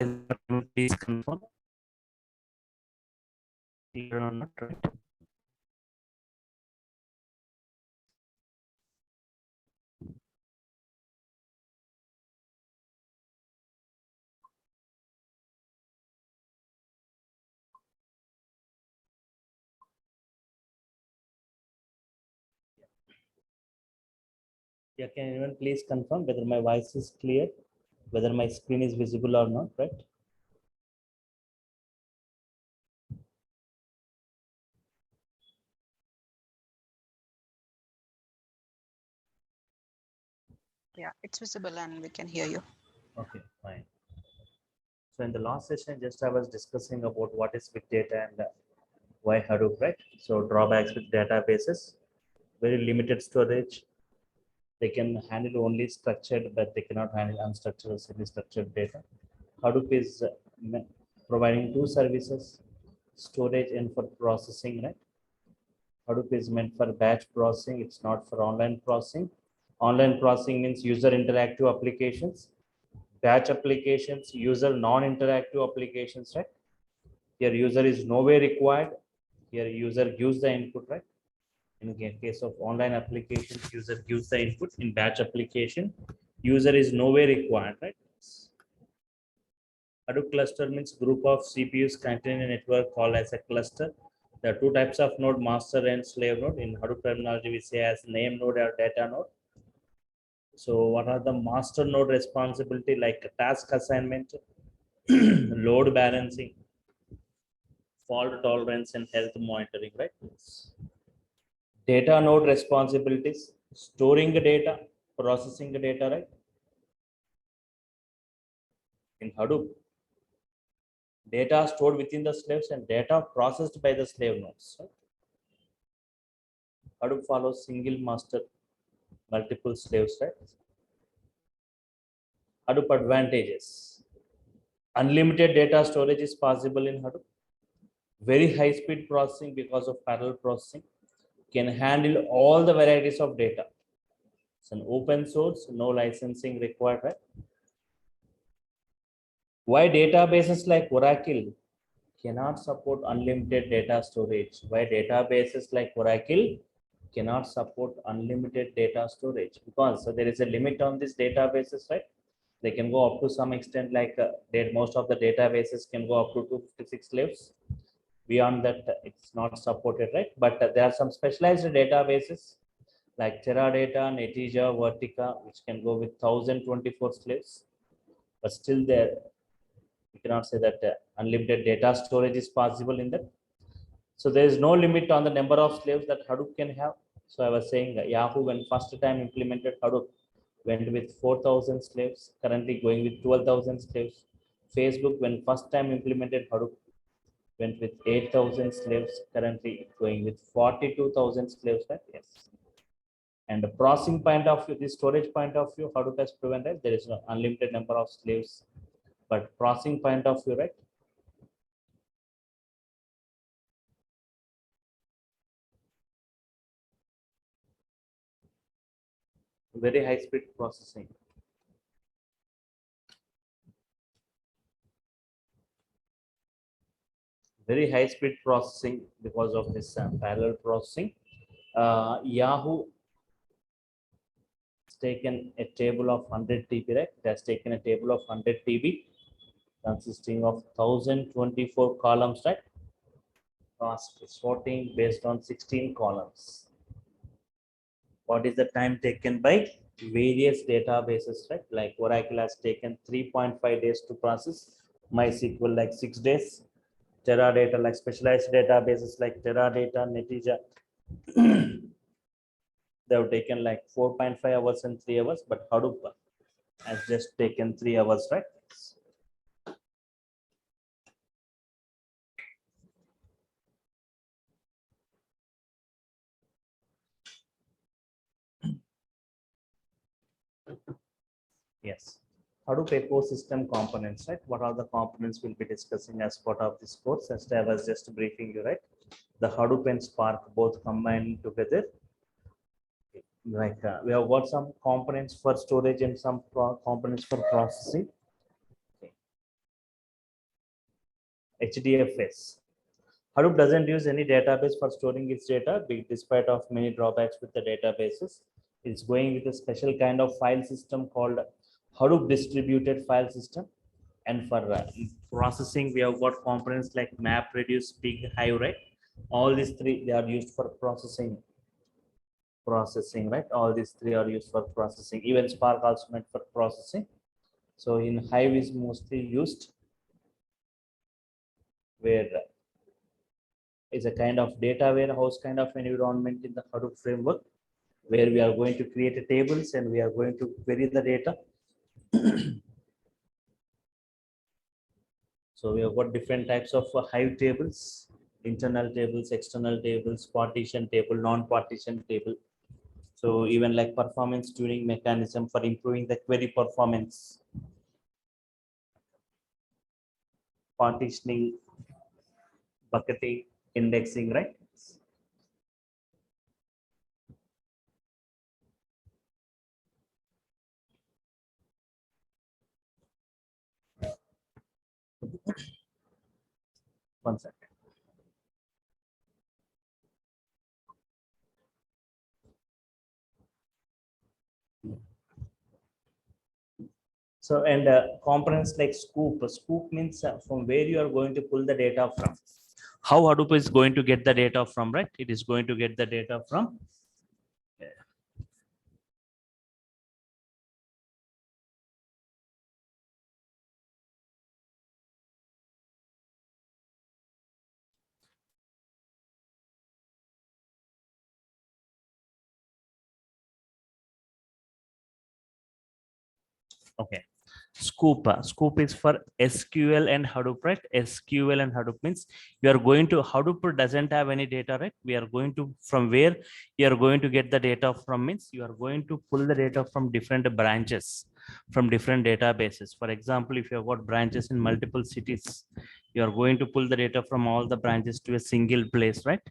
Please confirm. Clear or not, right? Yeah, can anyone please confirm whether my voice is clear, whether my screen is visible or not, right? Yeah, it's visible and we can hear you. Okay, fine. So in the last session, just I was discussing about what is big data and why Hadoop, right? So drawbacks with databases, very limited storage. They can handle only structured, but they cannot handle unstructured or semi-structured data. Hadoop is providing two services, storage and for processing, right? Hadoop is meant for batch processing. It's not for online processing. Online processing means user interactive applications. Batch applications, user non-interactive applications, right? Here user is nowhere required. Here user gives the input, right? In case of online applications, user gives the input. In batch application, user is nowhere required, right? Hadoop cluster means group of CPUs containing a network called as a cluster. There are two types of node, master and slave node. In Hadoop terminology, we say as name node or data node. So what are the master node responsibility, like task assignment, load balancing, fault tolerance, and health monitoring, right? Data node responsibilities, storing the data, processing the data, right? In Hadoop, data stored within the slaves and data processed by the slave nodes. Right? Hadoop follows single master, multiple slaves, right? Hadoop advantages. Unlimited data storage is possible in Hadoop. Very high speed processing because of parallel processing. Can handle all the varieties of data. It's an open source, no licensing required, right? Why databases like Oracle cannot support unlimited data storage? Why databases like Oracle cannot support unlimited data storage? Because so there is a limit on these databases, right? They can go up to some extent, like most of the databases can go up to 256 slaves. Beyond that, it's not supported, right? But there are some specialized databases like Teradata, Netija, Vertica, which can go with 1024 slaves. But still, there we cannot say that unlimited data storage is possible in that. So there is no limit on the number of slaves that Hadoop can have. So I was saying Yahoo, when first time implemented Hadoop, went with 4,000 slaves, currently going with 12,000 slaves. Facebook, when first time implemented Hadoop, went with 8,000 slaves, currently going with 42,000 slaves, right? Yes. And the processing point of view, the storage point of view, Hadoop has proven that there is no unlimited number of slaves. But processing point of view, right? Very high speed processing. Very high speed processing because of this parallel processing. Yahoo has taken a table of 100 TB, right? It has taken a table of 100 TB consisting of 1024 columns, right? Fast sorting based on 16 columns. What is the time taken by various databases, right? Like Oracle has taken 3.5 days to process, MySQL like 6 days, Teradata like specialized databases like Teradata, Netija, they have taken like 4.5 hours and 3 hours, but Hadoop has just taken 3 hours, right? Yes. Hadoop ecosystem components, right? What are the components we'll be discussing as part of this course? As I was just briefing you, right? The Hadoop and Spark both combined together. Like we have got some components for storage and some components for processing. Okay. HDFS. Hadoop doesn't use any database for storing its data, despite of many drawbacks with the databases. It's going with a special kind of file system called Hadoop distributed file system. And for processing, we have got components like map, reduce, peak, hive, right? All these three, they are used for processing, right? All these three are used for processing. Even Spark also meant for processing. So in hive is mostly used where is a kind of data warehouse kind of environment in the Hadoop framework, where we are going to create a tables and we are going to query the data. So we have got different types of hive tables, internal tables, external tables, partition table, non-partition table. So even like performance tuning mechanism for improving the query performance, partitioning, bucketing, indexing, right? One second. So, and components like scoop. Scoop means from where you are going to pull the data from. How Hadoop is going to get the data from, right? It is going to get the data from. Okay. Scoop is for SQL and Hadoop, right? SQL and Hadoop means you are going to, Hadoop doesn't have any data, right? We are going to, from where you are going to get the data from means you are going to pull the data from different branches, from different databases. For example, if you have got branches in multiple cities, you are going to pull the data from all the branches to a single place, right?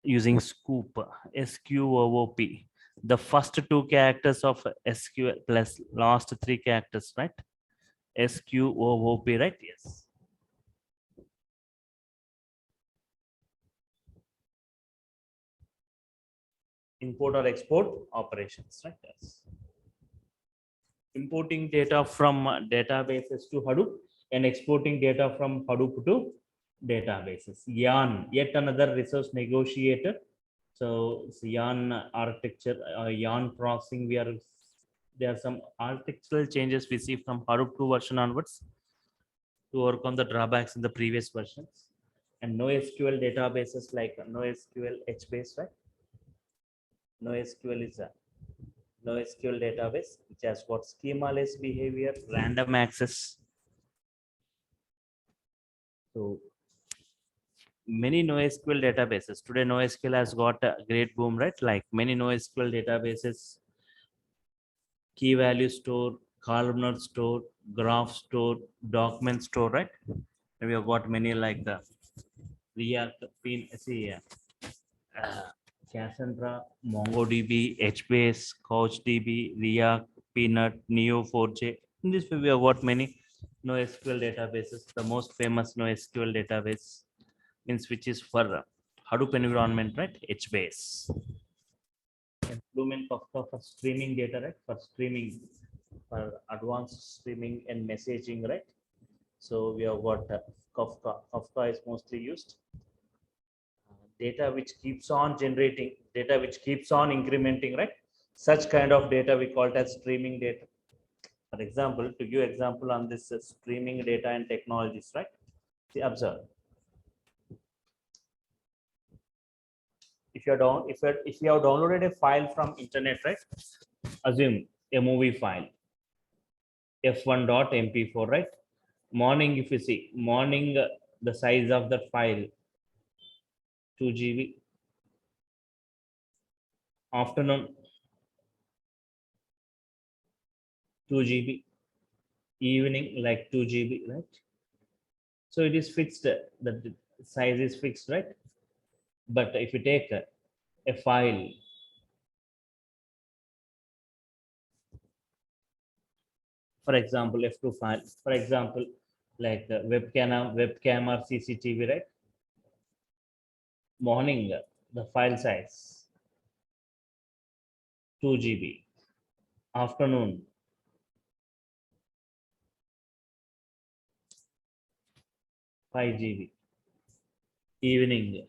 Using scoop, SQOOP. The first two characters of SQL plus last three characters, right? SQOOP, right? Yes. Import or export operations, right? Yes. Importing data from databases to Hadoop and exporting data from Hadoop to databases. Yarn, yet another resource negotiator. So Yarn architecture, Yarn processing, there are some architectural changes we see from Hadoop 2 version onwards to work on the drawbacks in the previous versions. And NoSQL databases like NoSQL Hbase, right? NoSQL is a NoSQL database which has got schema-less behavior, random access. So many NoSQL databases. Today NoSQL has got a great boom, right? Like many NoSQL databases, key value store, columnar store, graph store, document store, right? And we have got many like the React, Cassandra, MongoDB, Hbase, CouchDB, React, Peanut, Neo4j. In this way, we have got many NoSQL databases. The most famous NoSQL database means which is for Hadoop environment, right? Hbase. And Fluent Kafka for streaming data, right? For streaming, for advanced streaming and messaging, right? So we have got Kafka. Kafka is mostly used. Data which keeps on generating, data which keeps on incrementing, right? Such kind of data we call it as streaming data. For example, to give example on this streaming data and technologies, right? See, observe. If you have downloaded a file from internet, right? Assume a movie file, f1.mp4, right? Morning, if you see, morning, the size of the file, 2 GB. Afternoon, 2 GB. Evening, like 2 GB, right? So it is fixed, the size is fixed, right? But if you take a file, for example, F2 file, for example, like webcam or CCTV, right? Morning, the file size 2 GB. Afternoon, 5 GB. Evening,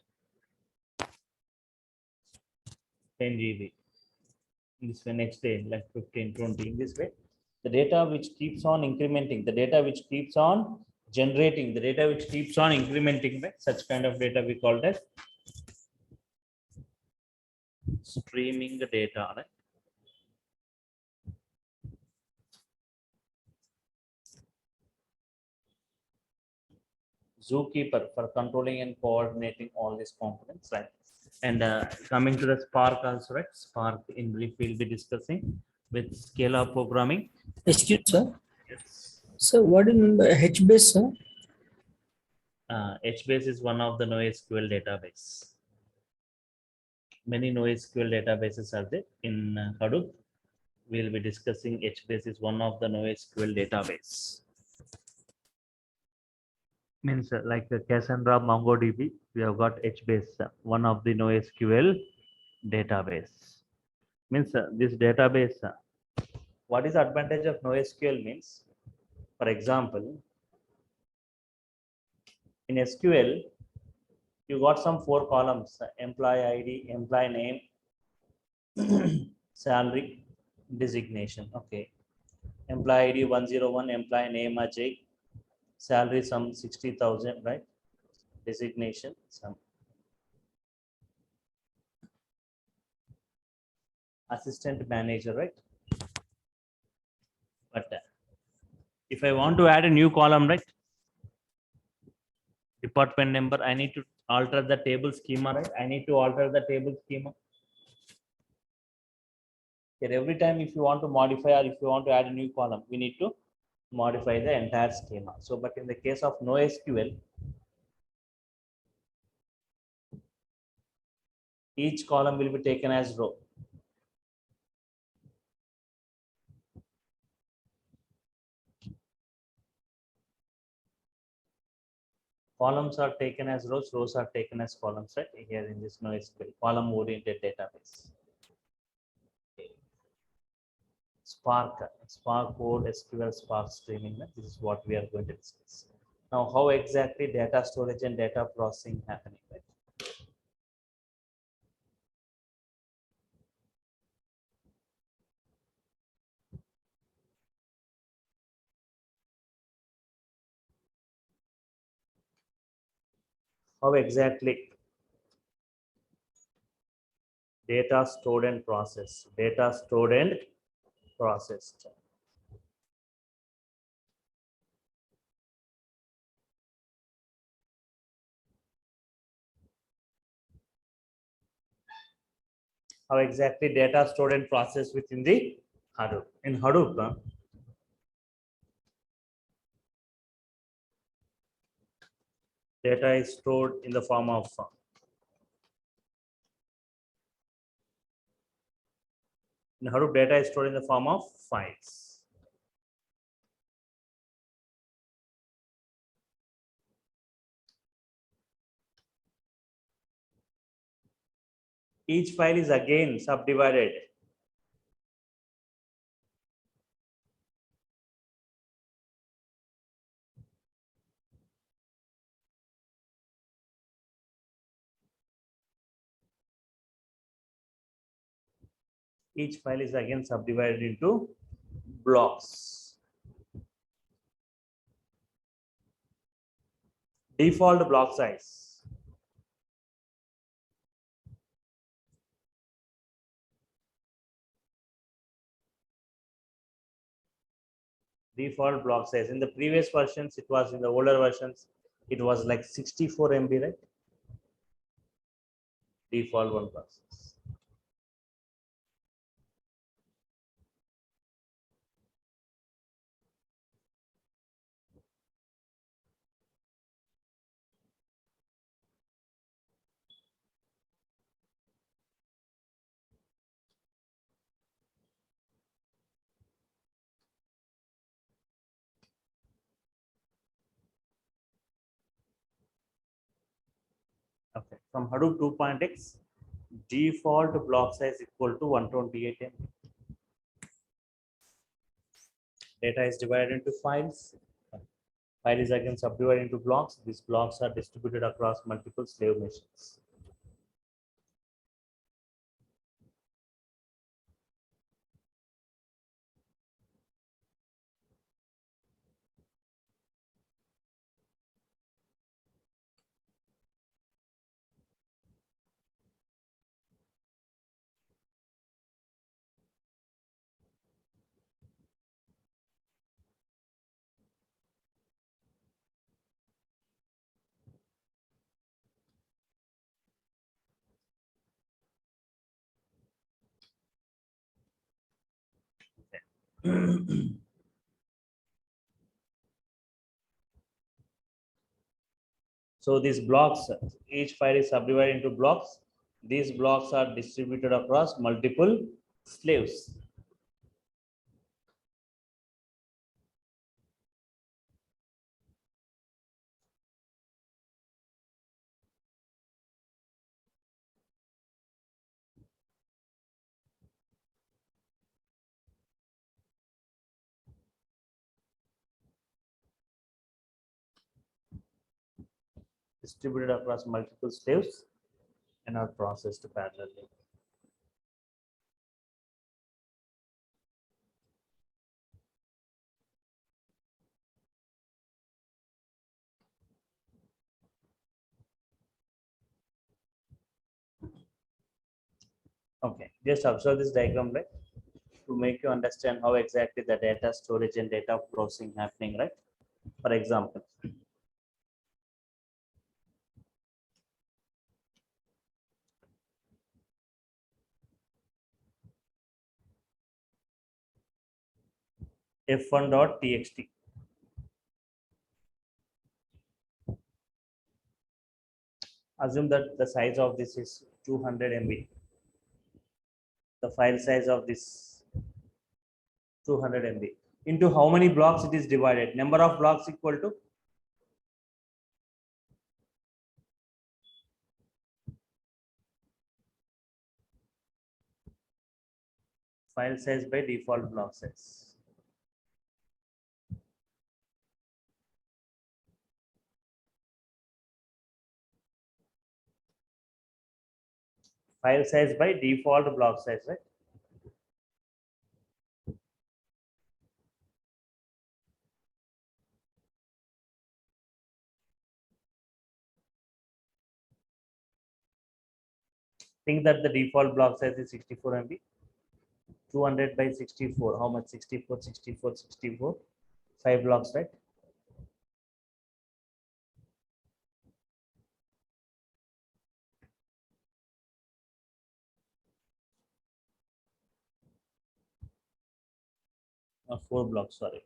10 GB. This way, next day, like 15, 20. In this way, the data which keeps on incrementing, the data which keeps on generating, the data which keeps on incrementing, right? Such kind of data we call as streaming data, right? Zookeeper for controlling and coordinating all these components, right? And coming to the Spark also, right? Spark in brief we'll be discussing with Scala programming. Excuse sir. Yes. So what do you mean by Hbase, sir? Hbase is one of the NoSQL database. Many NoSQL databases are there in Hadoop. We'll be discussing Hbase is one of the NoSQL database. Means like Cassandra, MongoDB, we have got Hbase, one of the NoSQL database. Means this database, what is the advantage of NoSQL means? For example, in SQL, you got some 4 columns: employee ID, employee name, salary, designation. Okay. Employee ID 101, employee name Ajay, salary some 60,000, right? Designation some assistant manager, right? But if I want to add a new column, right? Department number, I need to alter the table schema, right? I need to alter the table schema. Here, every time if you want to modify or if you want to add a new column, we need to modify the entire schema. So, but in the case of NoSQL, each column will be taken as row. Columns are taken as rows, rows are taken as columns, right? Here in this NoSQL, column-oriented database. Spark code, SQL, Spark streaming. This is what we are going to discuss. Now, how exactly data storage and data processing happening, right? How exactly data stored and processed? Data stored and processed. How exactly data stored and processed within the Hadoop? In Hadoop, data is stored in the form of in Hadoop, data is stored in the form of files. Each file is again subdivided. Each file is again subdivided into blocks. Default block size. Default block size. In the previous versions, it was in the older versions, it was like 64 MB, right? Default one block size. from Hadoop 2.x, default block size equal to 128 MB. Data is divided into files. File is again subdivided into blocks. These blocks are distributed across multiple slave machines. So these blocks, each file is subdivided into blocks. These blocks are distributed across multiple slaves. Distributed across multiple slaves and are processed parallelly. Okay, just observe this diagram, right, to make you understand how exactly the data storage and data processing happening, right? For example, f1.txt. Assume that the size of this is 200 MB. The file size of this 200 MB. Into how many blocks it is divided? Number of blocks equal to file size by default block size. File size by default block size, right? Think that the default block size is 64 MB. 200 by 64. How much? 64, 64, 64. 5 blocks, right? Or 4 blocks, sorry.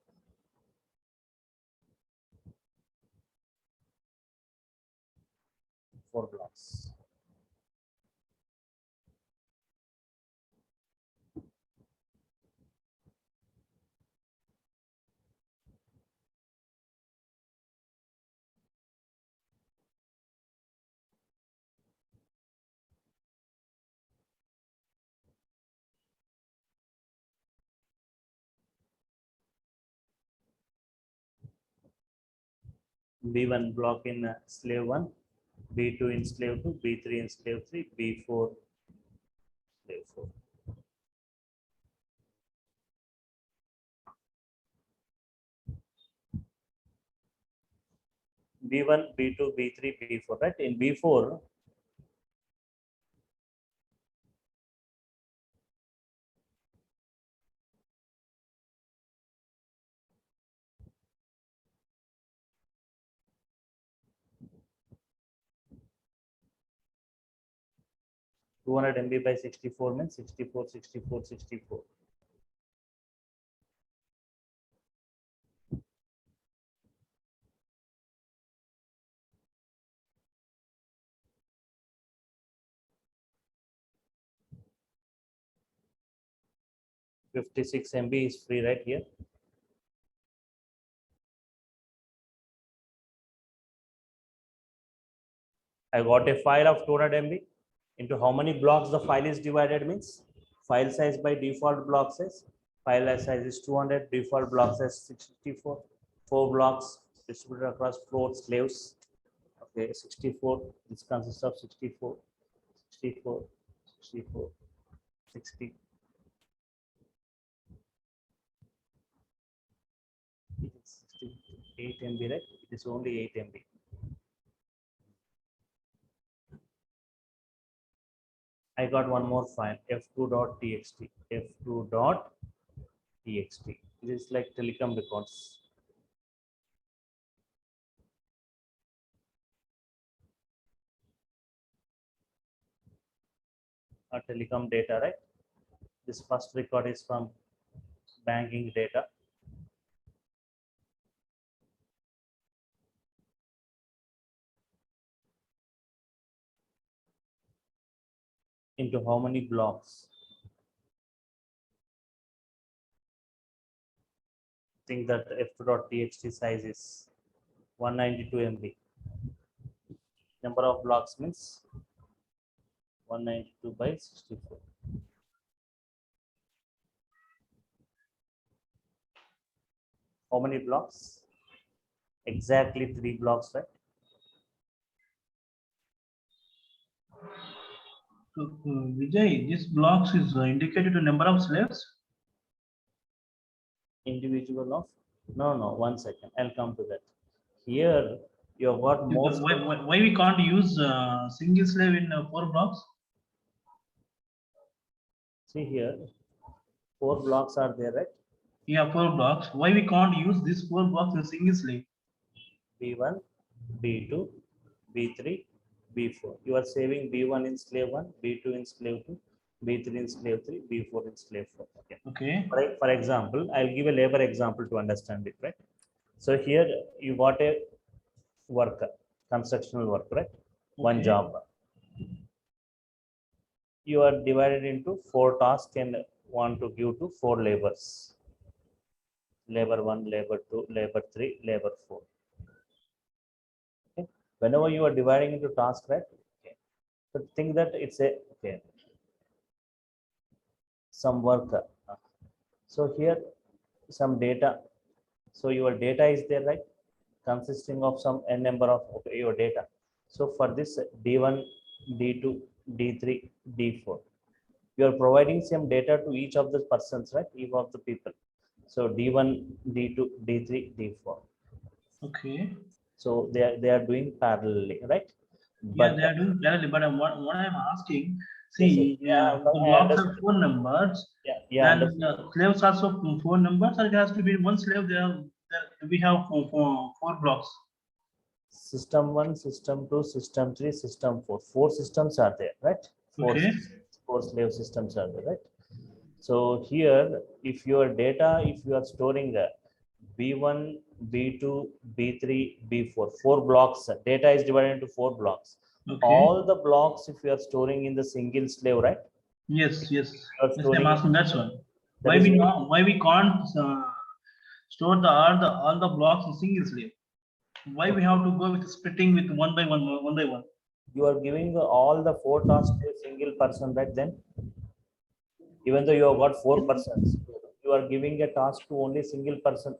4 blocks. B1 block in slave 1, B2 in slave 2, B3 in slave 3, B4 slave 4. B1, B2, B3, B4, right? In B4, two 200 MB by 64 means 64, 64, 64. $56 MB is free right here. I got a file of 200 MB. Into how many blocks the file is divided means file size by default block size. File size is 200, default block size 64. 4 blocks distributed across 4 slaves. Okay, 64. This consists of 64, 64, 64, 60. It is 68 MB, right? It is only 8 MB. I got one more file, f2.txt, f2.txt. It is like telecom records. Telecom data, right? This first record is from banking data. Into how many blocks? I think that f2.txt size is 192 MB. Number of blocks means 192 by 64. How many blocks? Exactly 3 blocks, right? So, Vijay, this blocks is indicated to number of slaves. Individual of no, 1 second. I'll come to that. Here you have got more. Why we can't use single slave in 4 blocks? See here, 4 blocks are there, right? Yeah, 4 blocks. Why we can't use this 4 blocks in single slave? B1, B2, B3, B4. You are saving B1 in slave 1, B2 in slave 2, B3 in slave 3, B4 in slave 4. Okay. Okay. For example, I'll give a labor example to understand it, right? So here you got a worker, constructional worker, right? One Okay. job. You are divided into 4 tasks and want to give to 4 labors. Labor 1, labor 2, labor 3, labor 4. Okay. Whenever you are dividing into tasks, right? Okay. So think that it's a okay. Some worker. So here some data. So your data is there, right? Consisting of some n number of your data. So for this D1, D2, D3, D4, you are providing some data to each of the persons, right? Each of the people. So D1, D2, D3, D4. Okay. So they are doing parallelly, right? Yeah, they are doing parallel. But what I'm asking, Yes, see, yeah, the I blocks understand. are 4 numbers, Yeah, and understand. slaves also 4 numbers, or it has to be one slave. We have four blocks. System 1, system 2, system 3, system 4. 4 systems are there, right? Okay. 4 slave systems are there, right? So here, if your data, if you are storing B1, B2, B3, B4, 4 blocks, data is divided into 4 blocks. Okay. All the blocks, if you are storing in the single slave, right? Yes. You are Yes, storing I'm asking that's one. that Why is we not? Why we can't store all the blocks in single slave? Why we have to go with splitting with one by one? you are giving all the 4 tasks to a single person, right? Then even though you have got 4 persons, you are giving a task to only single person.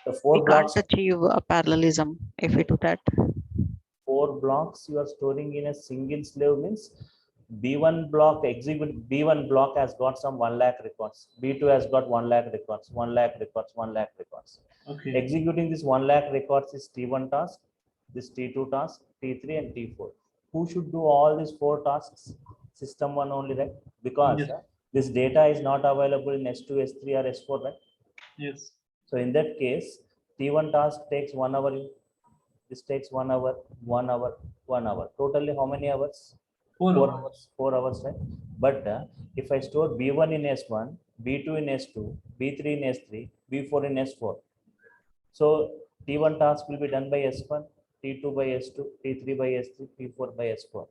The 4 We blocks, can't achieve a parallelism if we do that. 4 blocks you are storing in a single slave means B1 block execute. B1 block has got some 1 lakh records. B2 has got 1 lakh records, 1 lakh records, 1 lakh records. Okay. Executing this 1 lakh records is T1 task, this T2 task, T3 and T4. Who should do all these 4 tasks? System 1 only, right? Because Yes. this data is not available in S2, S3 or S4, right? Yes. So in that case, T1 task takes 1 hour. This takes 1 hour, 1 hour, 1 hour. Totally how many hours? 4 hours. 4 hours, right? But if I store B1 in S1, B2 in S2, B3 in S3, B4 in S4. So T1 task will be done by S1, T2 by S2, T3 by S3, T4 by S4.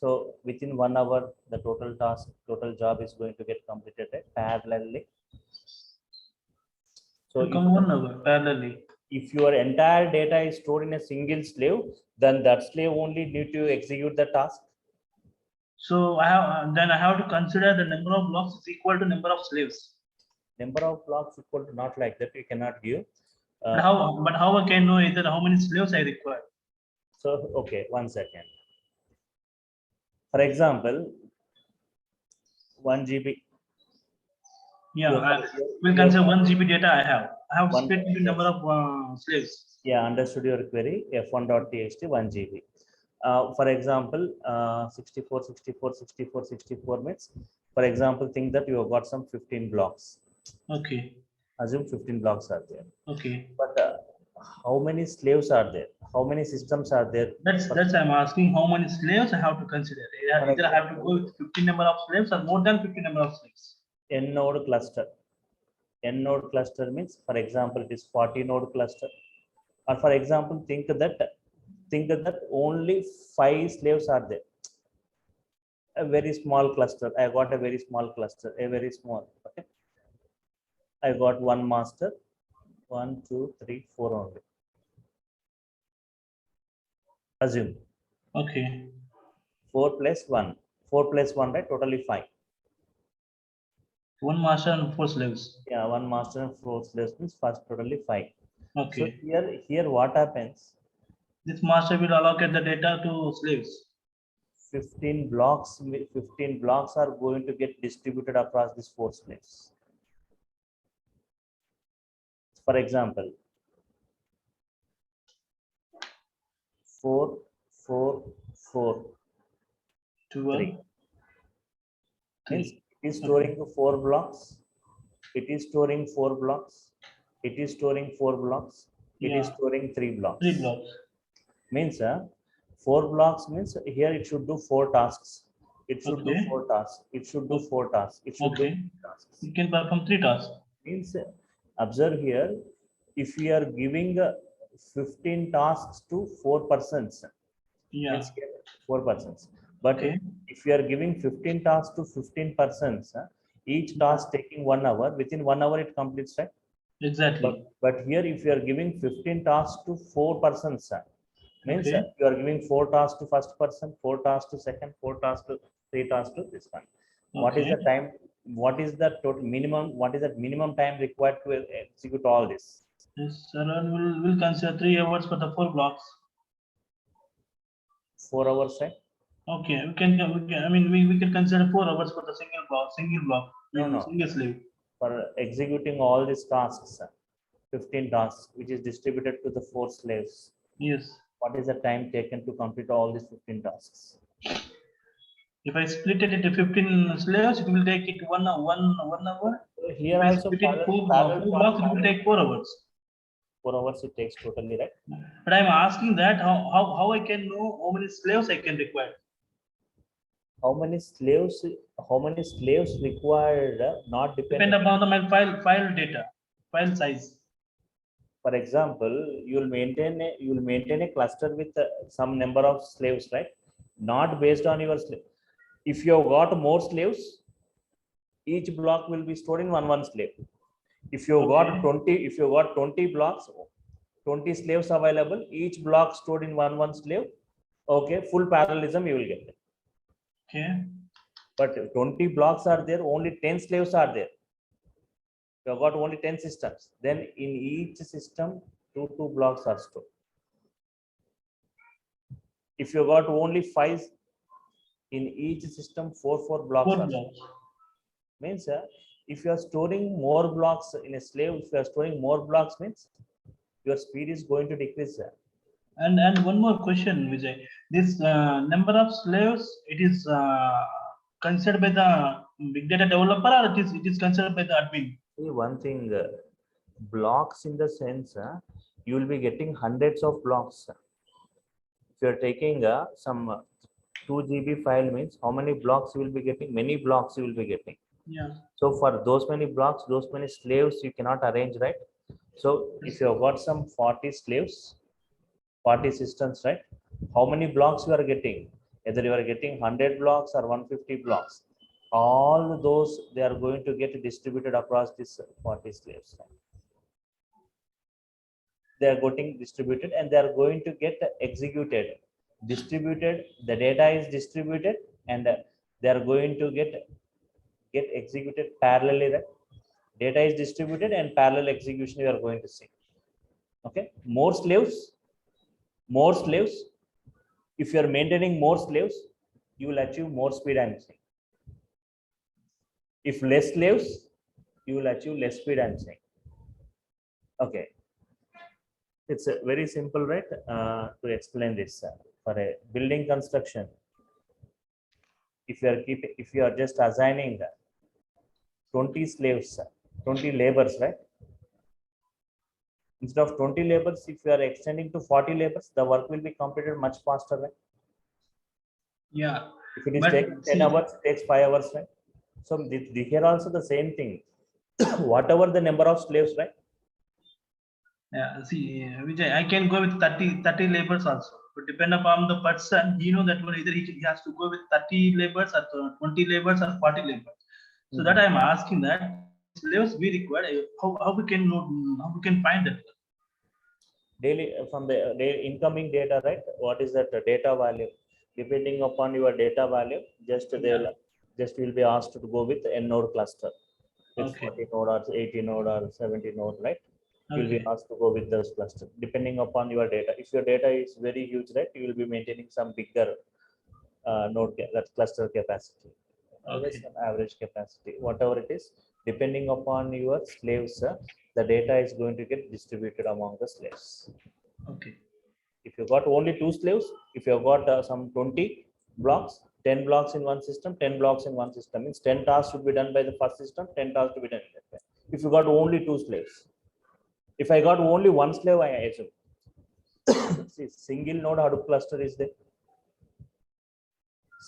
So within 1 hour, the total task, total job is going to get completed, right? Parallelly. So Come 1 hour parallelly. if your entire data is stored in a single slave, then that slave only need to execute the task. So I have to consider the number of blocks is equal to number of slaves. Number of blocks equal to not like that. You cannot give. But how I can know either how many slaves I require? So okay, 1 second. For example, 1 GB. Yeah, we'll consider 1 GB data I have. I have One- split into number of slaves. Yeah, understood your query. F1.txt 1 GB. For example, 64, 64, 64, 64 means, for example, think that you have got some 15 blocks. Okay. Assume 15 blocks are there. Okay. But how many slaves are there? How many systems are there? That's I'm asking how many slaves I have to consider. Either I have to go with 15 number of slaves or more than 15 number of slaves. N node cluster. N node cluster means, for example, it is 40 node cluster. Or for example, think that only 5 slaves are there. A very small cluster. I got a very small cluster, a very small. Okay. I got one master, 1, 2, 3, 4 only. Assume. Okay. 4 plus 1. 4 plus 1, right? Totally 5. One master and 4 slaves. Yeah, one master and 4 slaves means first totally 5. Okay. So here what happens? This master will allocate the data to slaves. 15 blocks are going to get distributed across these 4 slaves. For example, 4, 4, 4, 12. 3. Means 3. it is storing 4 blocks. It is storing 4 blocks. It is storing 4 blocks. It is Yeah. storing 3 blocks. 3 blocks. Means 4 blocks means here it should do 4 tasks. It should do Okay. 4 tasks. It should do 4 tasks. It should do Okay. 4 tasks. You can perform 3 tasks. Means observe here, if we are giving 15 tasks to 4 persons, Yeah. means here 4 persons. But Okay. if we are giving 15 tasks to 15 persons, each task taking 1 hour, within 1 hour it completes, right? Exactly. But here if you are giving 15 tasks to 4 persons, means Okay. you are giving 4 tasks to first person, 4 tasks to second, 4 tasks to 3 tasks to this one. What is Okay. the time? What is the total minimum? What is the minimum time required to execute all this? Yes, sir. And we'll consider 3 hours for the 4 blocks. 4 hours, right? Okay. We can consider 4 hours for the single block. No. Single slave. For executing all these tasks, 15 tasks, which is distributed to the 4 slaves. Yes. What is the time taken to complete all these 15 tasks? If I split it into 15 slaves, it will take it 1 hour. So here If I also split it 4 parallel blocks, it will take 4 hours. 4 hours it takes totally, right? But I'm asking that how I can know how many slaves I can require. How many slaves required, not Depend dependent. upon my file data, file size. For example, you will maintain a cluster with some number of slaves, right? Not based on your slave. If you have got more slaves, each block will be stored in one slave. If you have got 20 blocks, 20 slaves available, each block stored in one slave, okay, full parallelism you will get. Okay. But 20 blocks are there, only 10 slaves are there. You have got only 10 systems. Then in each system, two blocks are stored. If you got only 5, in each system, four blocks are stored. Means if you are storing more blocks in a slave, if you are storing more blocks, means your speed is going to decrease. And one more question, Vijay. This number of slaves, it is considered by the big data developer, or it is considered by the admin? See, one thing, blocks in the sense, you will be getting hundreds of blocks. If you are taking some 2 GB file, means how many blocks you will be getting? Many blocks you will be getting. Yeah. So for those many blocks, those many slaves, you cannot arrange, right? So if you have got some 40 slaves, 40 systems, right? How many blocks you are getting? Either you are getting 100 blocks or 150 blocks. All those, they are going to get distributed across these 40 slaves. they are getting distributed and they are going to get executed. Distributed, the data is distributed and they are going to get executed parallelly. Right? Data is distributed and parallel execution you are going to see. Okay, more slaves. If you are maintaining more slaves, you will achieve more speed. I'm saying. If less slaves, you will achieve less speed. I'm saying. Okay, it's very simple, right? To explain this for a building construction. If you are just assigning 20 slaves, 20 laborers, right? Instead of 20 laborers, if you are extending to 40 laborers, the work will be completed much faster, right? Yeah. If it is But taking 10 see- hours, it takes 5 hours, right? So here also the same thing. Whatever the number of slaves, right? Yeah, see, Vijay, I can go with 30 laborers also. But depend upon the person, he know that one either he has to go with 30 laborers or 20 laborers or 40 laborers. So that I'm asking that slaves we require, how we can know, how we can find it. Daily from the incoming data, right? What is that data value? Depending upon your data value, just will be asked to go with n node cluster with Okay. 40 node or 80 node or 70 node, right? You'll be asked to go with those cluster depending upon your data. If your data is very huge, right, you will be maintaining some bigger node that cluster capacity. Always Okay. an average capacity, whatever it is, depending upon your slaves, the data is going to get distributed among the slaves. Okay. If you got only 2 slaves, if you have got some 20 blocks, 10 blocks in one system, 10 blocks in one system, means 10 tasks should be done by the first system, 10 tasks to be done in that. If you got only 2 slaves, if I got only 1 slave, I assume. See, single node Hadoop cluster is there.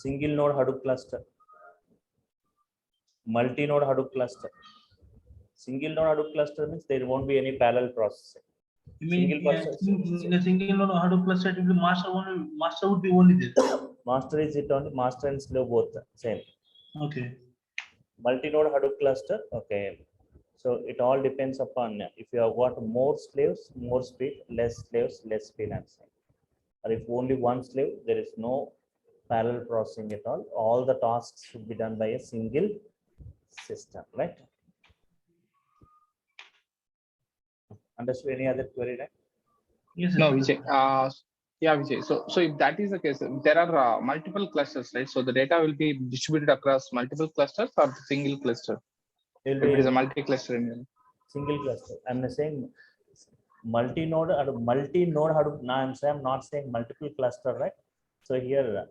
Single node Hadoop cluster. Multi-node Hadoop cluster. Single node Hadoop cluster means there won't be any parallel processing. You mean Single in a single node Hadoop cluster, it will be master would be only there. Master is it only, master and slave both same. Okay. Multi-node Hadoop cluster, okay. So it all depends upon if you have got more slaves, more speed, less slaves, less speed. I'm saying. Or if only 1 slave, there is no parallel processing at all. All the tasks should be done by a single system, right? Understood? Any other query, right? Yes. No, Yes. Vijay. Yeah, Vijay. So if that is the case, there are multiple clusters, right? So the data will be distributed across multiple clusters or single cluster. It If will it is a be multi-cluster engine. single cluster. I'm saying multi-node or multi-node Hadoop. Now I'm not saying multiple cluster, right? So here,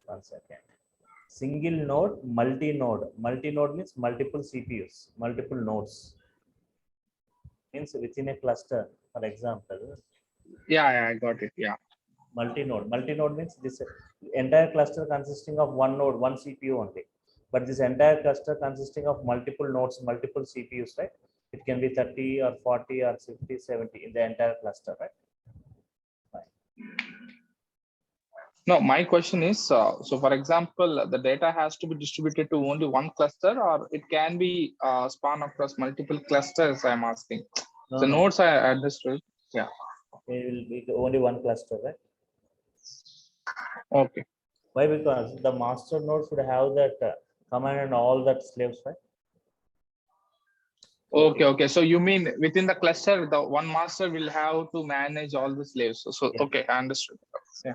1 second. Single node, multi-node. Multi-node means multiple CPUs, multiple nodes. Means within a cluster, for example. Yeah, I got it. Yeah. Multi-node. Multi-node means this entire cluster consisting of 1 node, 1 CPU only. But this entire cluster consisting of multiple nodes, multiple CPUs, right? It can be 30 or 40 or 50, 70 in the entire cluster, right? No, my question is, so for example, the data has to be distributed to only one cluster, or it can be span across multiple clusters, I'm asking. No, The no. nodes I understood. Yeah. It will be only 1 cluster, right? Okay. Why? Because the master node should have that command and all that slaves, right? Okay. So you mean within the cluster, the one master will have to manage all the slaves. So Yeah. okay, I understood. Yeah.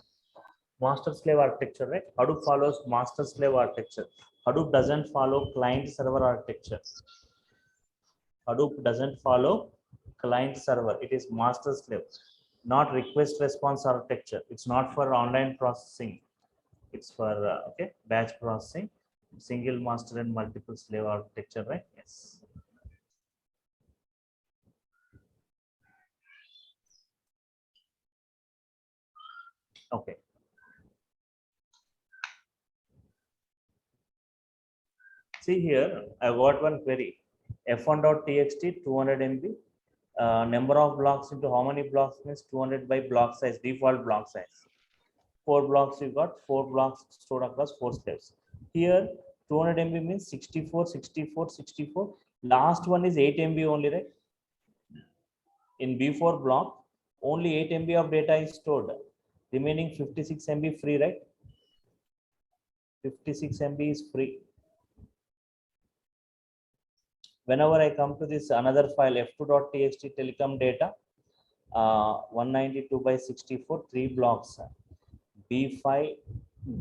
Master slave architecture, right? Hadoop follows master slave architecture. Hadoop doesn't follow client server architecture. Hadoop doesn't follow client server. It is master slave, not request response architecture. It's not for online processing. It's for okay, batch processing, single master and multiple slave architecture, right? Yes. Okay. See here, I got one query. f1.txt 200 MB. Number of blocks into how many blocks means 200 by block size, default block size. 4 blocks you got, 4 blocks stored across 4 slaves. Here 200 MB means 64, 64, 64. Last one is 8 MB only, right? In B4 block, only 8 MB of data is stored. Remaining 56 MB free, right? 56 MB is free. Whenever I come to this another file f2.txt telecom data, 192 by 64, 3 blocks, B5,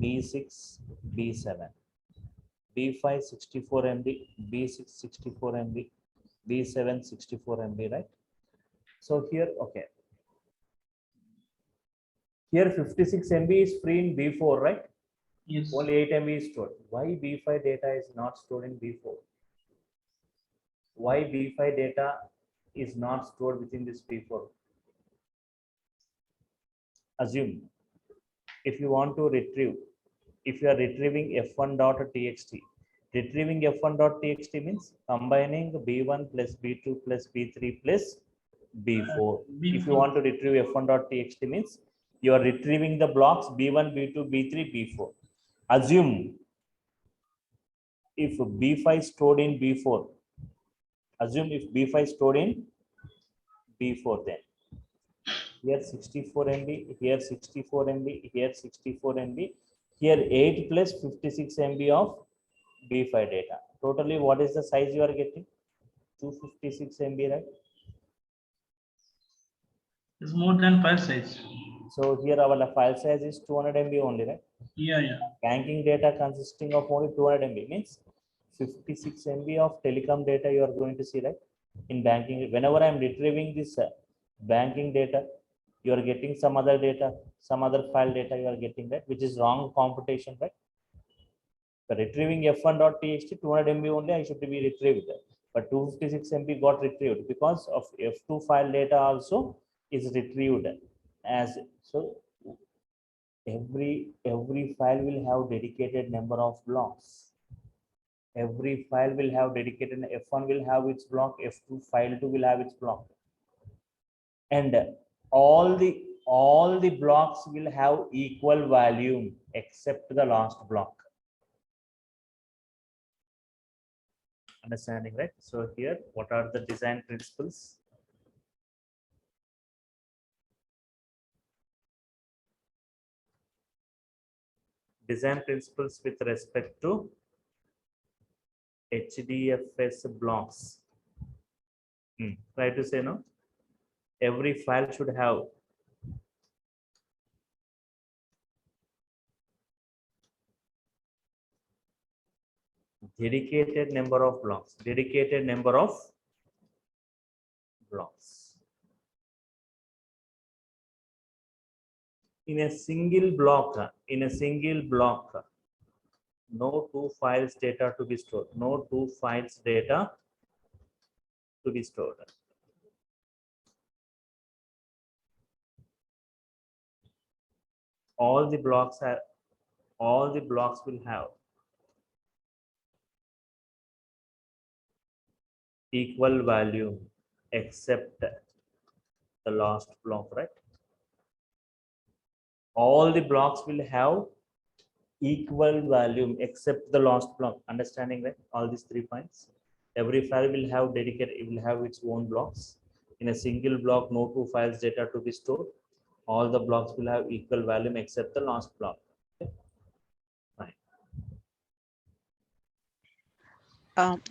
B6, B7. B5 64 MB, B6 64 MB, B7 64 MB, right? So here, okay. Here 56 MB is free in B4, right? Yes. Only 8 MB is stored. Why B5 data is not stored in B4? Why B5 data is not stored within this B4? Assume if you want to retrieve, if you are retrieving f1.txt, retrieving f1.txt means combining B1 plus B2 plus B3 plus B4. If you want to retrieve f1.txt means you are retrieving the blocks B1, B2, B3, B4. Assume if B5 stored in B4, assume if B5 stored in B4, then here 64 MB, here 64 MB, here 64 MB, here 8 plus 56 MB of B5 data. Totally, what is the size you are getting? 256 MB, right? It's more than file size. So here our file size is 200 MB only, right? Yeah, yeah. Banking data consisting of only 200 MB means 56 MB of telecom data you are going to see, right? In banking, whenever I am retrieving this banking data, you are getting some other data, some other file data you are getting, right? Which is wrong computation, right? The retrieving f1.txt 200 MB only I should be retrieved, but 256 MB got retrieved because of f2 file data also is retrieved as so. Every file will have dedicated number of blocks. Every file will have dedicated, f1 will have its block, f2 file 2 will have its block, and all the blocks will have equal volume except the last block. Understanding, right? So here, what are the design principles? Design principles with respect to HDFS blocks. Try to say no. Every file should have dedicated number of blocks. Dedicated number of blocks. In a single block, no two files data to be stored. No two files data to be stored. All the blocks will have equal value except the last block, right? All the blocks will have equal volume except the last block. Understanding, right? All these 3 points. Every file will have dedicated, it will have its own blocks. In a single block, no two files data to be stored. All the blocks will have equal volume except the last block. Okay. Fine.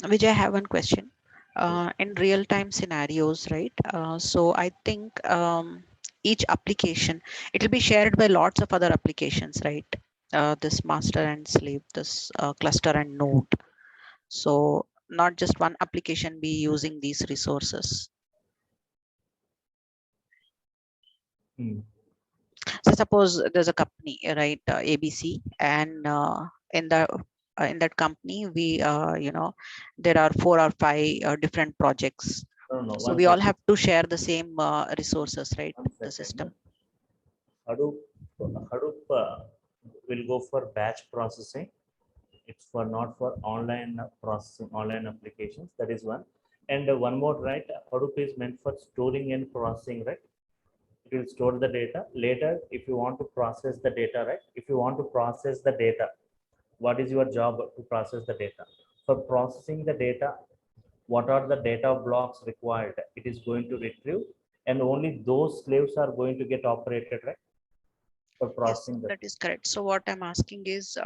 Vijay, I have one question. In real-time scenarios, right? So I think each application, it will be shared by lots of other applications, right? This master and slave, this cluster and node. So not just one application be using these resources. So suppose there's a company, right? ABC, and in that company, we there are 4 or 5 different projects. No, so we all have to share the same resources, right? The system. Hadoop will go for batch processing. It's for not for online processing, online applications. That is one. And one more, right? Hadoop is meant for storing and processing, right? It will store the data. Later, if you want to process the data, right? If you want to process the data, what is your job to process the data? For processing the data, what are the data blocks required? It is going to retrieve and only those slaves are going to get operated, right? For Yes, processing that is correct. So what I'm asking is,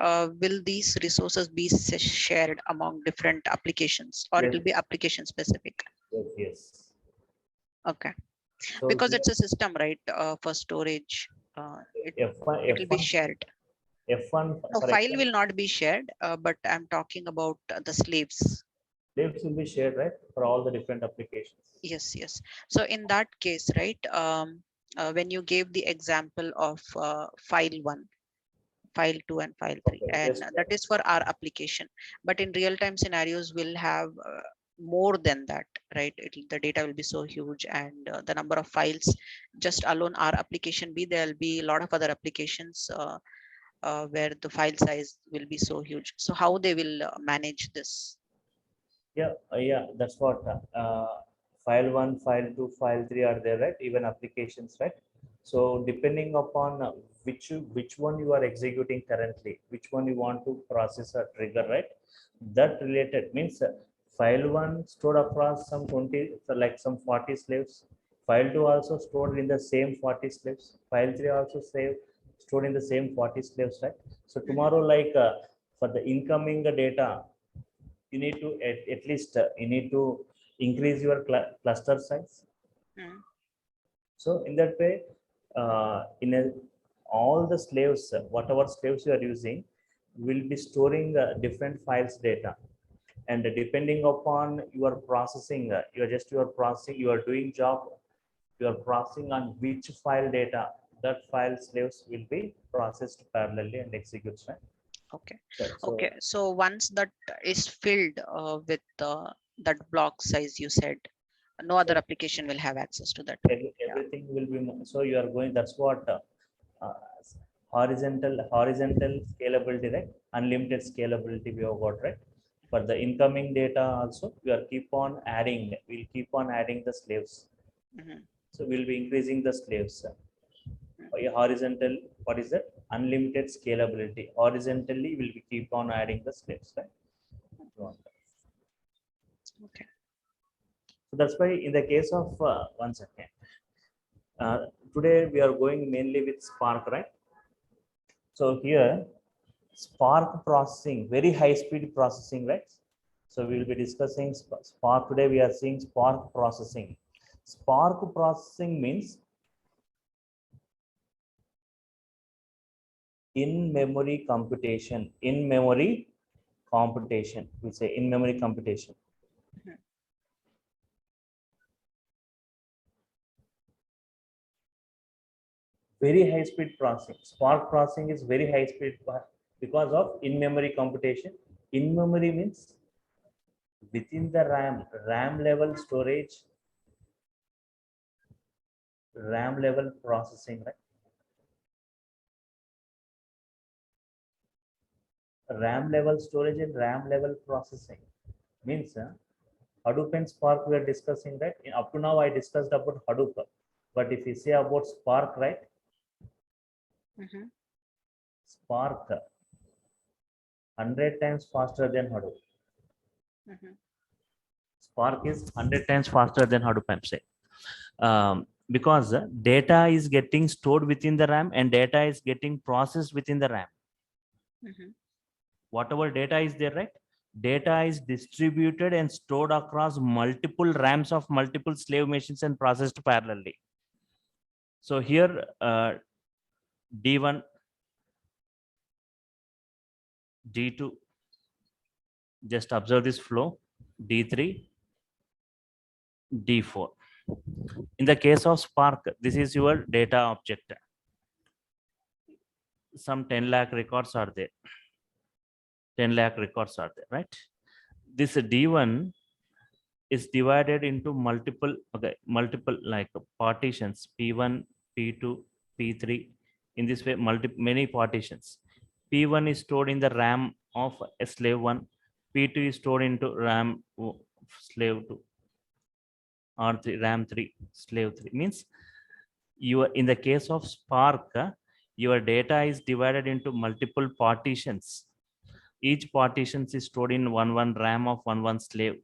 will these resources be shared among different applications, or it Yes. will be application specific? Yes, yes. Okay, So because here, it's a system, right? For storage, F1, it will be F1, shared. F1, No, for file example, will not be shared, but I'm talking about the slaves. slaves will be shared, right, for all the different applications. Yes, yes. So in that case, right, when you gave the example of file 1, file 2, and file 3, Okay, and just that is for our application. But in real-time scenarios, we'll have more than that, right? The data will be so huge, and the number of files, just alone our application be, there'll be a lot of other applications where the file size will be so huge. So how they will manage this? yeah, that's what file 1, file 2, file 3 are there, right? Even applications, right? So depending upon which one you are executing currently, which one you want to process or trigger, right? That related means file 1 stored across some 20, so like some 40 slaves. File 2 also stored in the same 40 slaves. File 3 also stored in the same 40 slaves, right? So tomorrow, like for the incoming data, you need to at least you need to increase your cluster size. Mm. So in that way, all the slaves, whatever slaves you are using, will be storing different files data, and depending upon your processing, you are processing, you are doing job, you are processing on which file data, that file slaves will be processed parallelly and executed, right? Okay. So Okay. So once that is filled with that block size, you said no other application will have access to that. Yeah. everything will be so you are going, that's what uh, horizontal scalability, right? Unlimited scalability we have got, right? For the incoming data also, we are we'll keep on adding the slaves. Mhm. So we'll be increasing the slaves. A horizontal, what is that? Unlimited scalability. Horizontally, we'll be keep on adding the slaves, right? Okay. So that's why in the case of one second. Today we are going mainly with Spark, right? So here, Spark processing, very high speed processing, right? So we will be discussing Spark today. We are seeing Spark processing. Spark processing means in-memory computation. In-memory computation. We say in-memory computation. Very high speed processing. Spark processing is very high speed because of in-memory computation. In-memory means within the RAM level storage, RAM level processing, right? RAM level storage and RAM level processing means Hadoop and Spark we are discussing, right? Up to now I discussed about Hadoop, but if you say about Spark, right? Mhm. Spark 100 times faster than Hadoop. Mhm. Spark is 100 times faster than Hadoop, I'm saying. Because data is getting stored within the RAM and data is getting processed within the RAM. Mhm. Whatever data is there, right? Data is distributed and stored across multiple RAMs of multiple slave machines and processed parallelly. So here, D1, D2, just observe this flow, D3, D4. In the case of Spark, this is your data object. Some 10 lakh records are there. 10 lakh records are there, right? This D1 is divided into multiple like partitions, P1, P2, P3. In this way, many partitions. P1 is stored in the RAM of a slave 1. P2 is stored into RAM slave 2. R3, RAM 3, slave 3. Means in the case of Spark, your data is divided into multiple partitions. Each partition is stored in one RAM of one slave.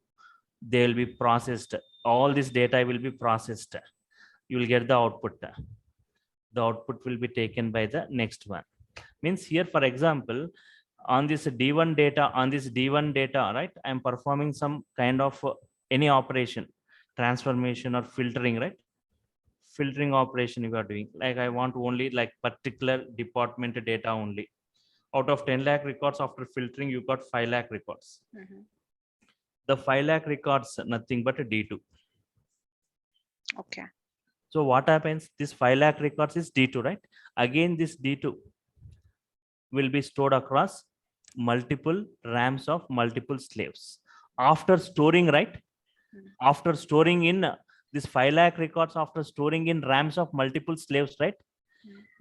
They will be processed. All this data will be processed. you will get the output. The output will be taken by the next one. Means here, for example, on this D1 data, right? I'm performing some kind of any operation, transformation or filtering, right? Filtering operation you are doing. Like I want only like particular department data only. Out of 10 lakh records, after filtering, you got 5 lakh records. The 5 lakh records, nothing but a D2. Okay. So what happens? This 5 lakh records is D2, right? Again, this D2 will be stored across multiple RAMs of multiple slaves. After storing, right? After storing in this 5 lakh records, after storing in RAMs of multiple slaves, right?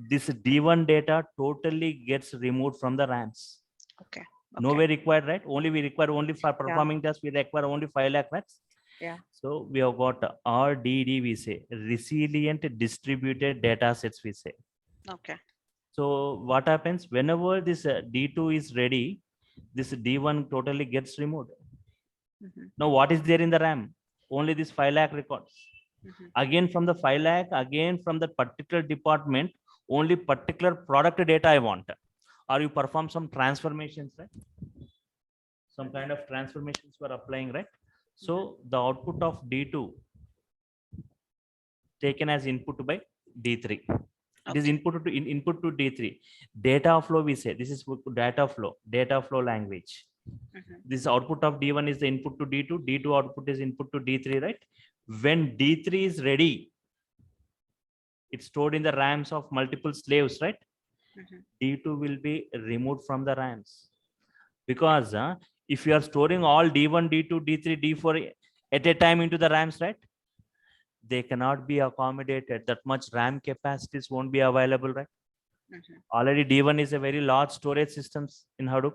This D1 data totally gets removed from the RAMs. Okay. Nowhere required, right? Only we require only for performing this, we require only 5 lakh, right? Yeah. So we have got RDD, we say, resilient distributed data sets, we say. Okay. So what happens whenever this D2 is ready, this D1 totally gets removed. Now what is there in the RAM? Only this 5 lakh records. Again from the 5 lakh, again from the particular department, only particular product data I want. Or you perform some transformations, right? Some kind of transformations were applying, right? So the output of D2 taken as input by D3. It is input to D3. Data flow, we say this is data flow language. This output of D1 is the input to D2. D2 output is input to D3, right? When D3 is ready, it's stored in the RAMs of multiple slaves, right? D2 will be removed from the RAMs. Because if you are storing all D1, D2, D3, D4 at a time into the RAMs, right? They cannot be accommodated. That much RAM capacities won't be available, right? Already D1 is a very large storage systems in Hadoop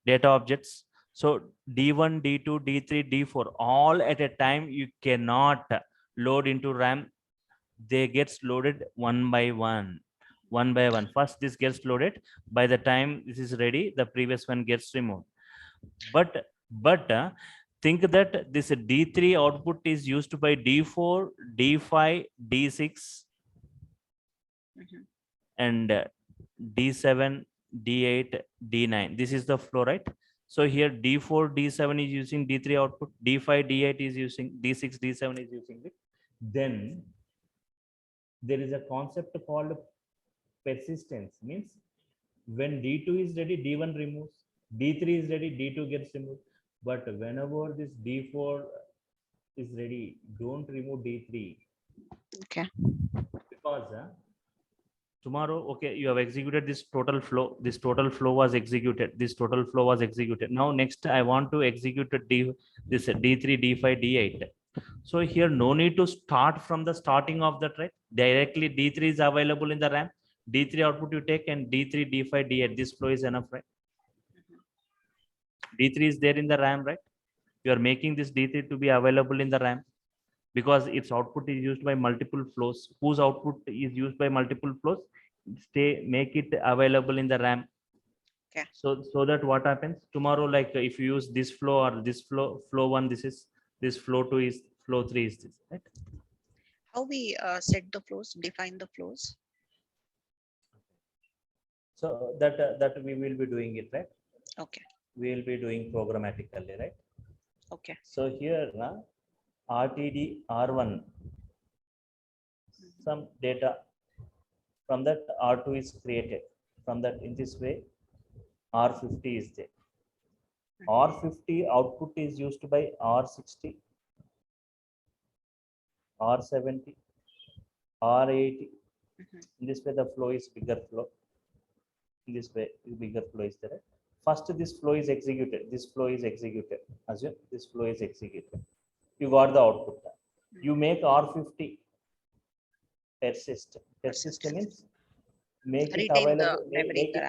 data objects. So D1, D2, D3, D4, all at a time you cannot load into RAM. They gets loaded one by one. First this gets loaded. By the time this is ready, the previous one gets removed. But think that this D3 output is used by D4, D5, D6, and D7, D8, D9. This is the flow, right? So here D4, D7 is using D3 output, D5, D8 is using D6, D7 is using it. Then there is a concept called persistence. Means when D2 is ready, D1 removes. D3 is ready, D2 gets removed. But whenever this D4 is ready, don't remove D3. Okay. Because tomorrow, okay, you have executed this total flow. This total flow was executed. Now next, I want to execute this D3, D5, D8. So here, no need to start from the starting of the track. Directly D3 is available in the RAM. D3 output you take and D3, D5, D8. This flow is enough, right? D3 is there in the RAM, right? You are making this D3 to be available in the RAM because its output is used by multiple flows. Whose output is used by multiple flows? Make it available in the RAM. Okay. So that what happens tomorrow? Like if you use this flow or this flow 1, this is this flow 2 is flow 3 is this, right? How we set the flows, define the flows? So that we will be doing it, right? Okay. We will be doing programmatically, right? Okay. So here RTD R1 some data from that R2 is created. From that, in this way R50 is there. R50 output is used by R60, R70, R80. In this way the flow is bigger flow. In this way bigger flow is there. First this flow is executed. Assume this flow is executed. You got the output. You make R50 persist. Persist means make it available.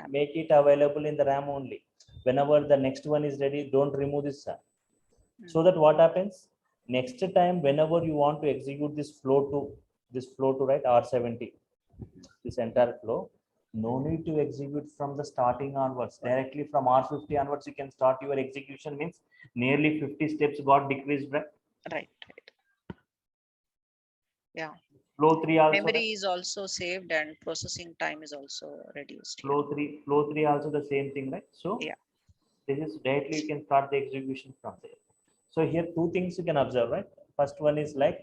Make it available in the RAM only. Whenever the next one is ready, don't remove this. So that what happens? Next time, whenever you want to execute this flow to right R70, this entire flow, no need to execute from the starting onwards. Directly from R50 onwards, you can start your execution. Means nearly 50 steps got decreased, right? Right. Yeah. Flow 3 also. Memory is also saved and processing time is also reduced. Here. Flow 3 also the same thing, right? So Yeah. this is directly you can start the execution from there. So here two things you can observe, right? First one is like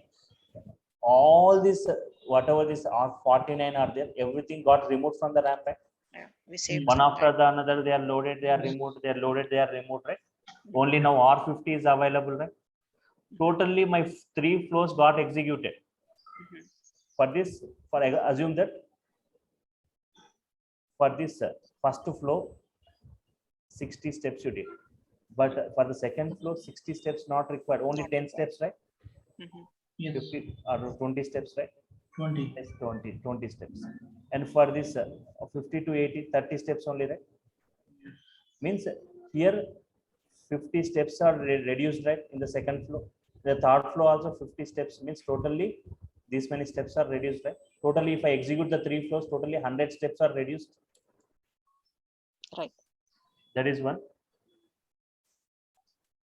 all this whatever this R49 are there, everything got removed from the RAM, right? Yeah, we saved One some after time. the another, they are loaded, they are removed, they are loaded, they are removed, right? Only now R50 is available, right? Totally my 3 flows got executed. Mhm. For this, for assume that for this first flow 60 steps you did, but for the second flow 60 steps not required, only Not 10 required. steps, right? Mhm. Yes. 50 or 20 steps, right? 20. Yes, 20 steps. And for this 50 to 80 30 steps only, right? Means here 50 steps are reduced, right? In the second flow, the third flow also 50 steps, means totally these many steps are reduced, right? Totally if I execute the 3 flows, totally 100 steps are reduced. Right. That is one.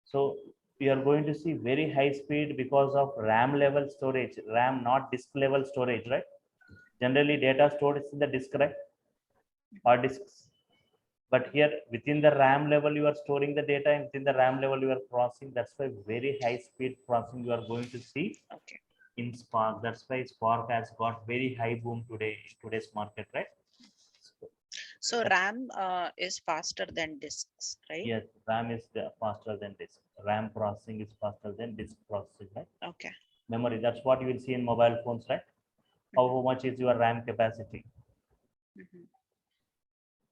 So we are going to see very high speed because of RAM level storage, RAM not disk level storage, right? Generally data stored is in the disk, right? Or disks. But here within the RAM level you are storing the data, and within the RAM level you are processing. That's why very high speed processing you are going to see Okay. in Spark. That's why Spark has got very high boom today in today's market, right? So RAM is faster than disks, right? Yes, RAM is faster than disk. RAM processing is faster than disk processing, right? Okay. Memory, that's what you will see in mobile phones, right? How much is your RAM capacity? Mhm.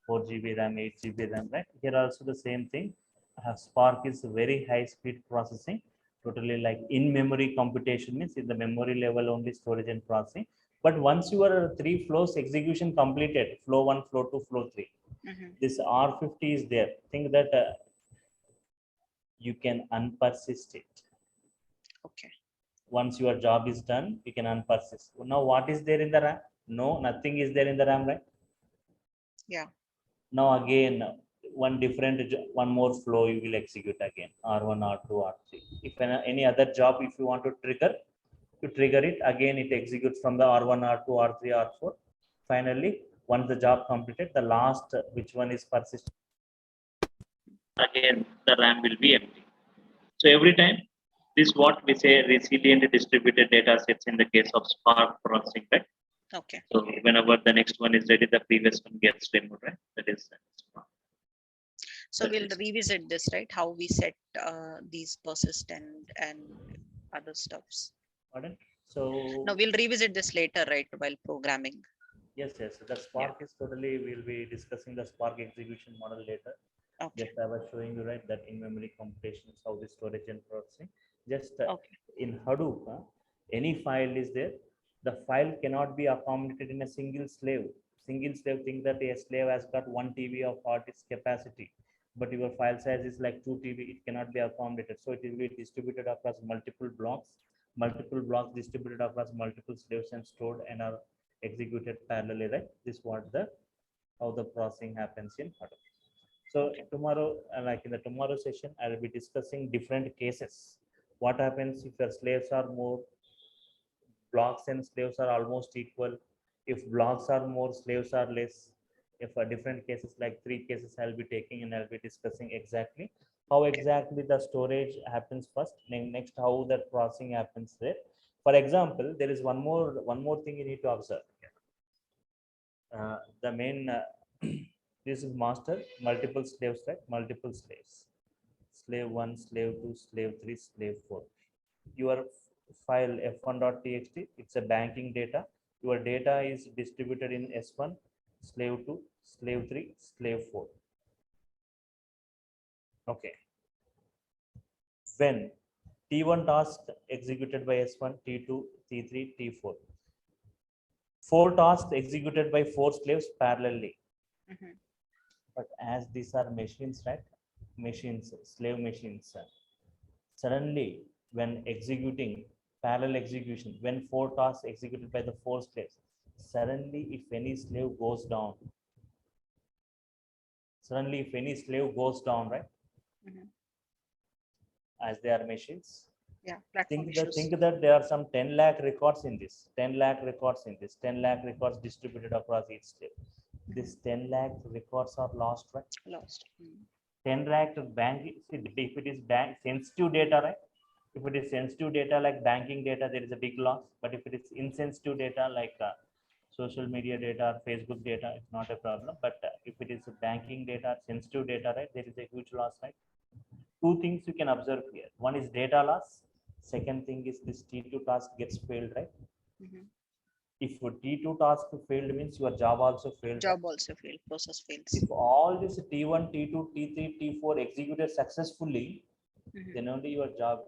4 GB RAM, 8 GB RAM, right? Here also the same thing. Spark is very high speed processing, totally like in memory computation, means in the memory level only storage and processing. But once your 3 flows execution completed, flow 1, flow 2, flow 3, Mhm. this R50 is there. Think that you can unpersist it. Okay. Once your job is done, you can unpersist. Now what is there in the RAM? No, nothing is there in the RAM, right? Yeah. Now again one more flow you will execute again, R1, R2, R3. If any other job, if you want to trigger, you trigger it again, it executes from the R1, R2, R3, R4. Finally, once the job completed, the last which one is persistent, again the RAM will be empty. So every time, this what we say resilient distributed data sets in the case of Spark processing, right? Okay. So whenever the next one is ready, the previous one gets removed, right? That is Spark. So we'll revisit this, right? How we set these persist and other stuffs. Pardon? So No, we'll revisit this later, right? While programming. yes, the Spark is totally, we'll be discussing the Spark execution model later. Okay. Just I was showing you, right, that in memory computation is how the storage and processing. Just Okay. in Hadoop, any file is there, the file cannot be accommodated in a single slave. Single slave, think that a slave has got 1 TB of hard disk capacity, but your file size is like 2 TB, it cannot be accommodated. So it will be distributed across multiple blocks distributed across multiple slaves and stored and are executed parallelly, right? This what the how the processing happens in Hadoop. So Okay. tomorrow, like in the tomorrow session, I will be discussing different cases. What happens if your slaves are more, blocks and slaves are almost equal? If blocks are more, slaves are less? If different cases, like 3 cases I'll be taking, and I'll be discussing exactly how exactly the storage happens first, next how that processing happens there. For example, there is one more thing you need to observe. The main this is master, multiple slaves, right? Multiple slaves, slave 1, slave 2, slave 3, slave 4. Your file f1.txt, it's a banking data. Your data is distributed in s1, slave 2, slave 3, slave 4. Okay. When t1 task executed by s1, t2, t3, t4, 4 tasks executed by 4 slaves parallelly. Mhm. But as these are machines, right? Machines, slave machines. Suddenly, when executing parallel execution, when 4 tasks executed by the 4 slaves, suddenly if any slave goes down, right? Mhm. As they are machines, Yeah, platform Think issues. that there are some 10 lakh records in this, 10 lakh records in this, 10 lakh records distributed across each step. This 10 lakh records are lost, right? Lost. 10 lakh bank, if it is bank sensitive data, right? If it is sensitive data like banking data, there is a big loss. But if it is insensitive data like social media data, Facebook data, it's not a problem. But if it is banking data, sensitive data, right, there is a huge loss, right? Two things you can observe here. One is data loss. Second thing is this T2 task gets failed, right? If your T2 task failed means your job also failed. Job also failed, process fails. If all this T1, T2, T3, T4 executed successfully, then only your job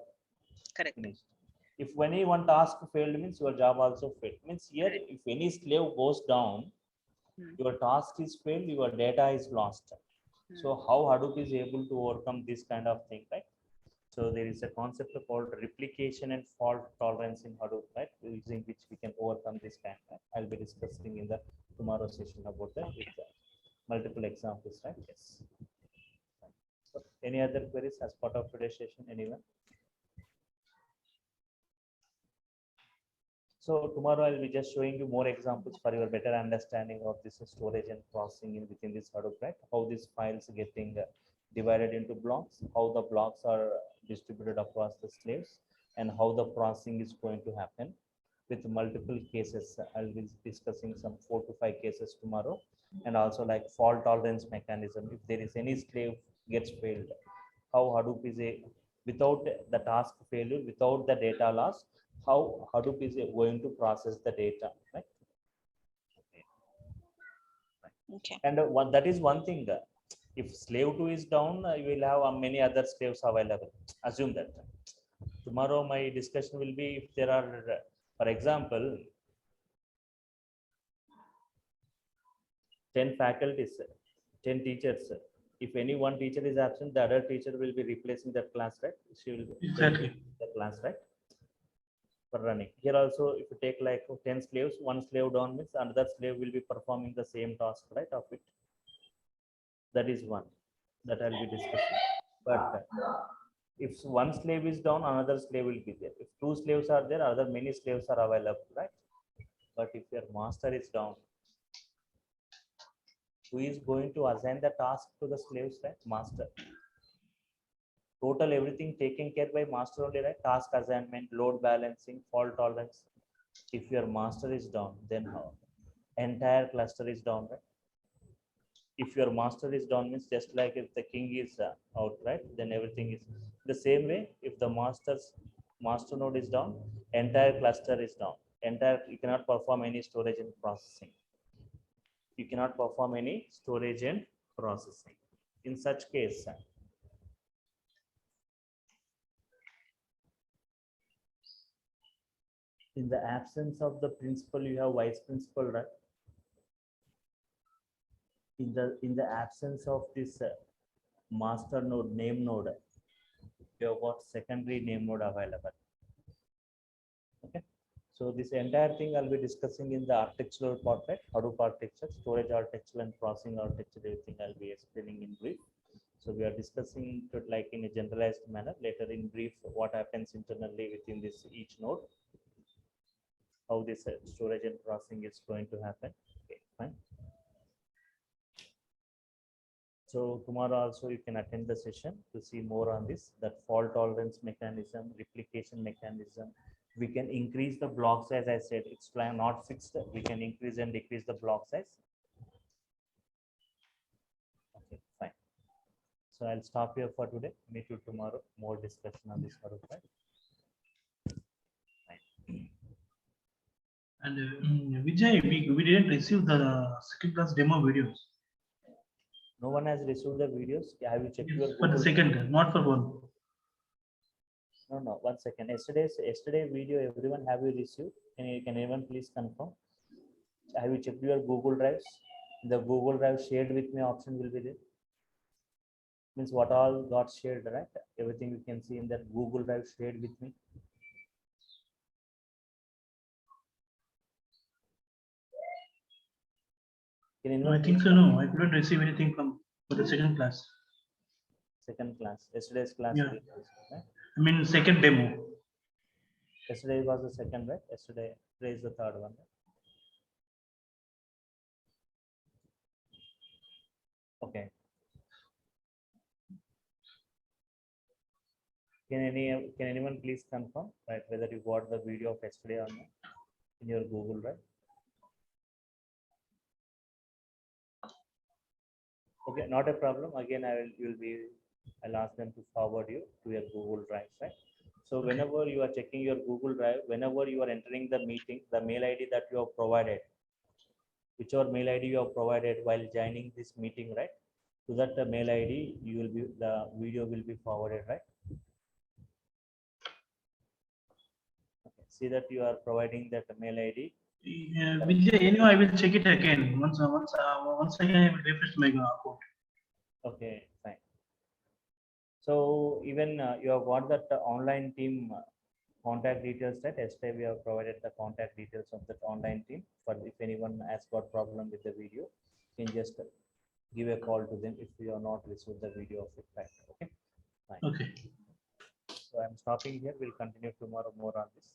Correct. finished. If any one task failed means your job also failed. Means here, if any slave goes down, your task is failed, your data is lost. So how Hadoop is able to overcome this kind of thing, right? So there is a concept called replication and fault tolerance in Hadoop, right? Using which we can overcome this kind. Right? I'll be discussing in the tomorrow session about that with multiple examples, right? Yes. So any other queries as part of today's session? Anyone? So tomorrow I'll be just showing you more examples for your better understanding of this storage and processing in within this Hadoop, right? How these files getting divided into blocks, how the blocks are distributed across the slaves, and how the processing is going to happen with multiple cases. I'll be discussing some 4 to 5 cases tomorrow, and also like fault tolerance mechanism. If there is any slave gets failed, how Hadoop is without the task failure, without the data loss, how Hadoop is going to process the data, right? Okay. And that is one thing. If slave 2 is down, you will have many other slaves available. Assume that. Tomorrow my discussion will be if there are, for example, 10 faculties, 10 teachers. If any one teacher is absent, the other teacher will be replacing that class, right? She will be Exactly. the class, right? For running. Here also, if you take like 10 slaves, one slave down means another slave will be performing the same task, right? Of it. That is one that I'll be discussing. But if one slave is down, another slave will be there. If 2 slaves are there, other many slaves are available, right? But if your master is down, who is going to assign the task to the slaves, right? Master. Total everything taken care by master only, right? Task assignment, load balancing, fault tolerance. If your master is down, then how? Entire cluster is down, right? If your master is down means just like if the king is out, right? Then everything is the same way. If the master node is down, entire cluster is down. You cannot perform any storage and processing. You cannot perform any storage and processing. In such case, in the absence of the principal, you have vice principal, right? In the absence of this master node, name node, you have got secondary name node available. Okay, so this entire thing I'll be discussing in the architectural part, right? Hadoop architecture, storage architecture, and processing architecture. Everything I'll be explaining in brief. So we are discussing it like in a generalized manner. Later in brief, what happens internally within this each node, how this storage and processing is going to happen. Okay, fine. So tomorrow also you can attend the session to see more on this, that fault tolerance mechanism, replication mechanism. We can increase the block size. I said it's not fixed. We can increase and decrease the block size. Okay, fine. So I'll stop here for today. Meet you tomorrow. More discussion on this Hadoop, right? And Vijay, we didn't receive the second class demo videos. No one has received the videos. Have you checked your For the Google? second, not for one. No, 1 second. Yesterday video, everyone have you received? Can anyone please confirm? Have you checked your Google Drives? The Google Drive shared with me option will be there. Means what all got shared, right? Everything you can see in that Google Drive shared with me. No, I think so. No, I couldn't receive anything for the second class. Second class, yesterday's class. Yeah. Videos, right? I mean, second demo. Yesterday was the second, right? Yesterday, today is the third one. Right? Okay. Can anyone please confirm, right, whether you got the video of yesterday or not in your Google Drive? Okay, not a problem. Again, I'll ask them to forward you to your Google Drive, right? So whenever you are checking your Google Drive, whenever you are entering the meeting, the mail ID that you have provided, whichever mail ID you have provided while joining this meeting, right? To that mail ID, the video will be forwarded, right? Okay. See that you are providing that mail ID. Vijay, anyway, I will check it again. Once again, I will refresh my account. Okay, fine. So even you have got that online team contact details, that yesterday we have provided the contact details of that online team. But if anyone has got problem with the video, you can just give a call to them if you are not received the video of feedback. Okay, fine. Okay. So I'm stopping here. We'll continue tomorrow more on this.